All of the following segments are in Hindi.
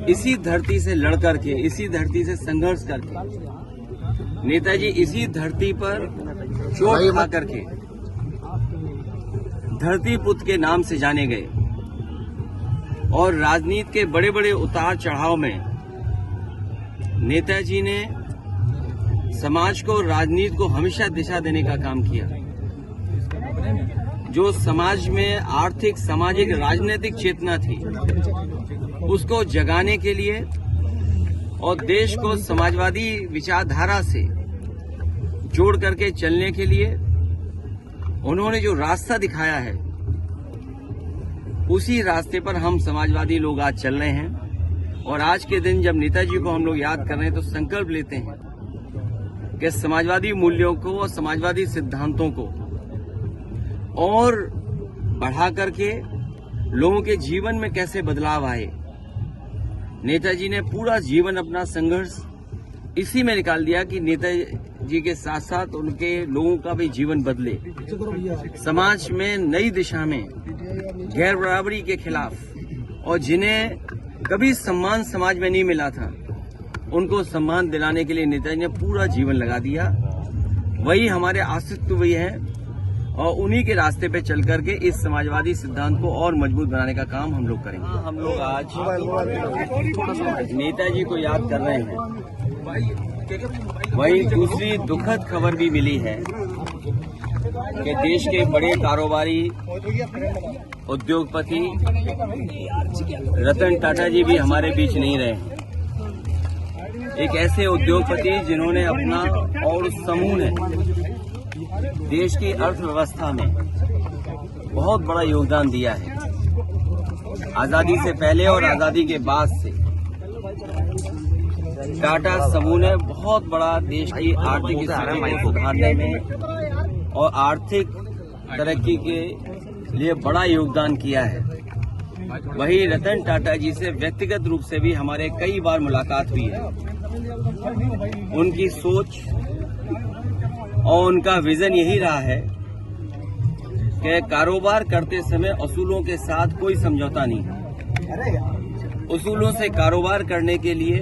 इसी धरती से लड़ करके, इसी धरती से संघर्ष करके, नेताजी इसी धरती पर चोट खा करके धरती पुत्र के नाम से जाने गए और राजनीति के बड़े बड़े उतार चढ़ाव में नेताजी ने समाज को, राजनीति को हमेशा दिशा देने का काम किया। जो समाज में आर्थिक, सामाजिक, राजनीतिक चेतना थी, उसको जगाने के लिए और देश को समाजवादी विचारधारा से जोड़ करके चलने के लिए उन्होंने जो रास्ता दिखाया है, उसी रास्ते पर हम समाजवादी लोग आज चल रहे हैं। और आज के दिन जब नेताजी को हम लोग याद कर रहे हैं तो संकल्प लेते हैं कि समाजवादी मूल्यों को और समाजवादी सिद्धांतों को और बढ़ा करके लोगों के जीवन में कैसे बदलाव आए। नेताजी ने पूरा जीवन अपना संघर्ष इसी में निकाल दिया कि नेताजी के साथ साथ उनके लोगों का भी जीवन बदले, समाज में नई दिशा में, गैर बराबरी के खिलाफ, और जिन्हें कभी सम्मान समाज में नहीं मिला था उनको सम्मान दिलाने के लिए नेताजी ने पूरा जीवन लगा दिया। वही हमारे आश्रित भी हैं और उन्हीं के रास्ते पे चल करके इस समाजवादी सिद्धांत को और मजबूत बनाने का काम हम लोग करेंगे। हम लोग आज नेताजी को याद कर रहे हैं। वही दूसरी दुखद खबर भी मिली है कि देश के बड़े कारोबारी उद्योगपति रतन टाटा जी भी हमारे बीच नहीं रहे हैं। एक ऐसे उद्योगपति जिन्होंने अपना और उस समूह ने देश की अर्थव्यवस्था में बहुत बड़ा योगदान दिया है। आजादी से पहले और आजादी के बाद से टाटा समूह ने बहुत बड़ा देश की आर्थिक स्थिति को सुधारने में और आर्थिक तरक्की के लिए बड़ा योगदान किया है। वही रतन टाटा जी से व्यक्तिगत रूप से भी हमारे कई बार मुलाकात हुई है। उनकी सोच और उनका विजन यही रहा है कि कारोबार करते समय असूलों के साथ कोई समझौता नहीं है। उसूलों से कारोबार करने के लिए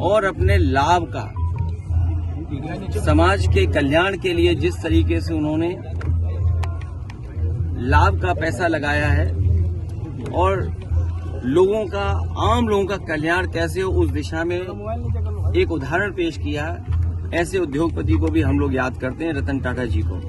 और अपने लाभ का, समाज के कल्याण के लिए जिस तरीके से उन्होंने लाभ का पैसा लगाया है और लोगों का, आम लोगों का कल्याण कैसे हो, उस दिशा में एक उदाहरण पेश किया। ऐसे उद्योगपति को भी हम लोग याद करते हैं, रतन टाटा जी को।